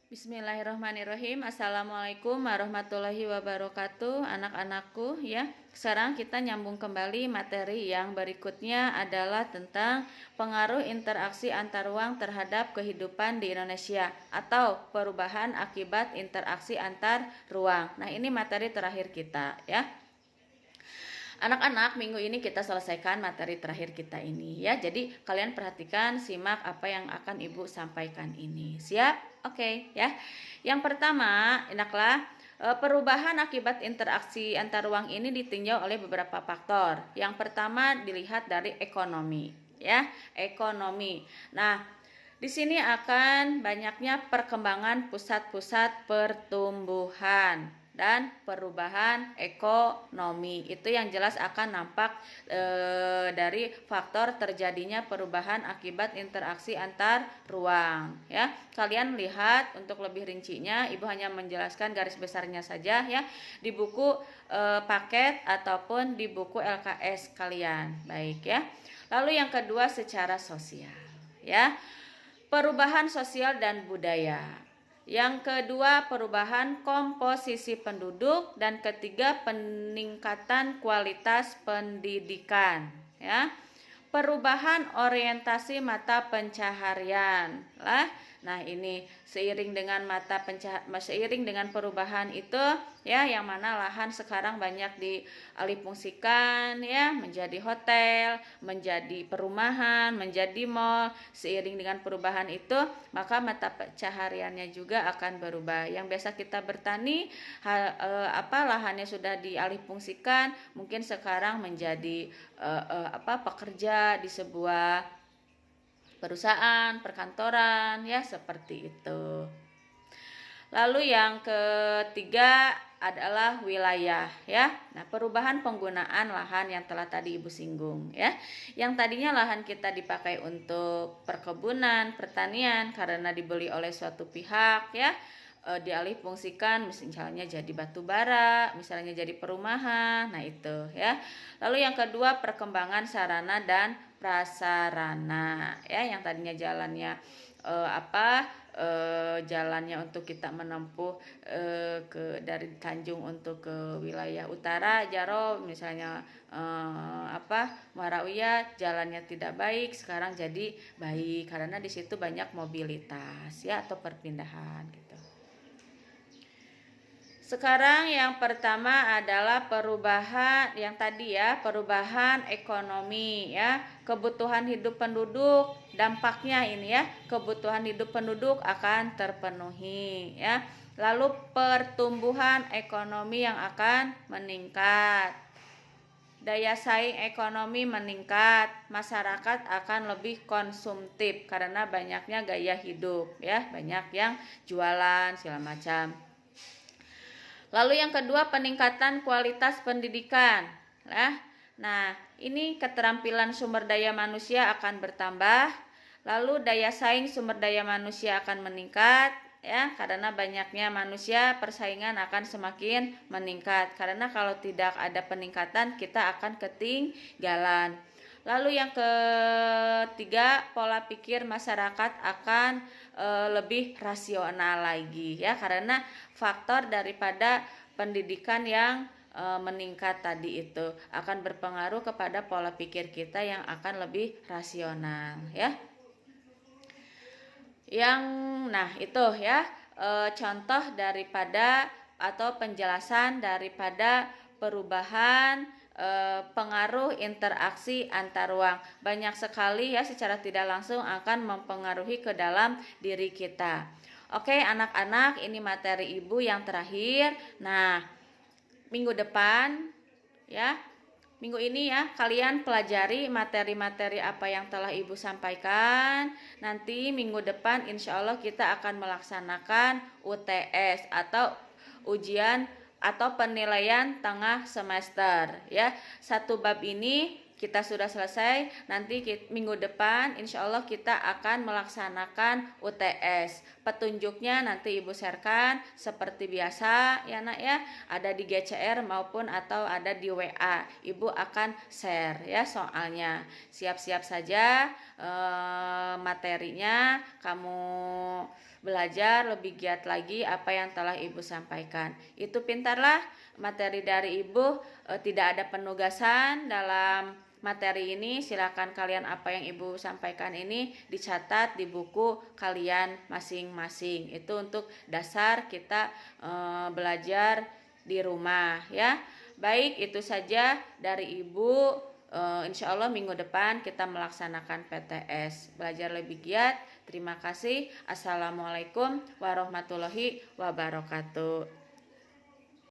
Bismillahirrahmanirrahim. Assalamualaikum warahmatullahi wabarakatuh, anak-anakku ya. Sekarang kita nyambung kembali materi yang berikutnya adalah tentang pengaruh interaksi antar ruang terhadap kehidupan di Indonesia atau perubahan akibat interaksi antar ruang. Nah, ini materi terakhir kita ya. Anak-anak, minggu ini kita selesaikan materi terakhir kita ini ya. Jadi kalian perhatikan, simak apa yang akan Ibu sampaikan ini. Siap? Oke ya. Yang pertama, indahlah perubahan akibat interaksi antar ruang ini ditinjau oleh beberapa faktor. Yang pertama dilihat dari ekonomi ya, ekonomi. Nah, di sini akan banyaknya perkembangan pusat-pusat pertumbuhan dan perubahan ekonomi. Itu yang jelas akan nampak dari faktor terjadinya perubahan akibat interaksi antar ruang ya. Kalian lihat untuk lebih rincinya, Ibu hanya menjelaskan garis besarnya saja ya di buku paket ataupun di buku LKS kalian. Baik ya. Lalu yang kedua secara sosial ya. Perubahan sosial dan budaya. Yang kedua, perubahan komposisi penduduk, dan ketiga, peningkatan kualitas pendidikan ya. Perubahan orientasi mata pencaharian lah. Nah, ini seiring dengan perubahan itu ya, yang mana lahan sekarang banyak dialihfungsikan ya menjadi hotel, menjadi perumahan, menjadi mall. Seiring dengan perubahan itu, maka mata pencahariannya juga akan berubah. Yang biasa kita bertani, lahannya sudah dialihfungsikan, mungkin sekarang menjadi pekerja di sebuah perusahaan, perkantoran ya, seperti itu. Lalu yang ketiga adalah wilayah ya. Nah, perubahan penggunaan lahan yang telah tadi Ibu singgung ya. Yang tadinya lahan kita dipakai untuk perkebunan, pertanian karena dibeli oleh suatu pihak ya, dialihfungsikan misalnya jadi batu bara, misalnya jadi perumahan. Nah, itu ya. Lalu yang kedua, perkembangan sarana dan prasarana ya, yang tadinya jalannya jalannya untuk kita menempuh dari Tanjung untuk ke wilayah utara Jaro misalnya Muara jalannya tidak baik, sekarang jadi baik karena di situ banyak mobilitas ya atau perpindahan gitu. Sekarang yang pertama adalah perubahan yang tadi ya, perubahan ekonomi ya, kebutuhan hidup penduduk, dampaknya ini ya, kebutuhan hidup penduduk akan terpenuhi ya. Lalu pertumbuhan ekonomi yang akan meningkat. Daya saing ekonomi meningkat, masyarakat akan lebih konsumtif karena banyaknya gaya hidup ya, banyak yang jualan segala macam. Lalu yang kedua, peningkatan kualitas pendidikan. Nah, ini keterampilan sumber daya manusia akan bertambah. Lalu daya saing sumber daya manusia akan meningkat ya, karena banyaknya manusia persaingan akan semakin meningkat. Karena kalau tidak ada peningkatan kita akan ketinggalan. Lalu yang ketiga, pola pikir masyarakat akan lebih rasional lagi ya, karena faktor daripada pendidikan yang meningkat tadi itu akan berpengaruh kepada pola pikir kita yang akan lebih rasional ya. Nah itu ya contoh daripada atau penjelasan daripada perubahan pengaruh interaksi antar ruang. Banyak sekali ya, secara tidak langsung akan mempengaruhi ke dalam diri kita. Oke anak-anak, ini materi Ibu yang terakhir. Nah, minggu depan ya, minggu ini ya, kalian pelajari materi-materi apa yang telah Ibu sampaikan. Nanti minggu depan insya Allah kita akan melaksanakan UTS atau ujian atau penilaian tengah semester ya. Satu bab ini kita sudah selesai. Nanti minggu depan insya Allah kita akan melaksanakan UTS. Petunjuknya nanti Ibu sharekan seperti biasa ya nak ya, ada di GCR maupun atau ada di WA. Ibu akan share ya soalnya. Siap-siap saja materinya, kamu belajar lebih giat lagi apa yang telah Ibu sampaikan. Itu pintarlah materi dari Ibu, tidak ada penugasan dalam materi ini. Silakan kalian apa yang Ibu sampaikan ini dicatat di buku kalian masing-masing. Itu untuk dasar kita belajar di rumah ya. Baik, itu saja dari Ibu. Insya Allah minggu depan kita melaksanakan PTS. Belajar lebih giat. Terima kasih. Assalamualaikum warahmatullahi wabarakatuh.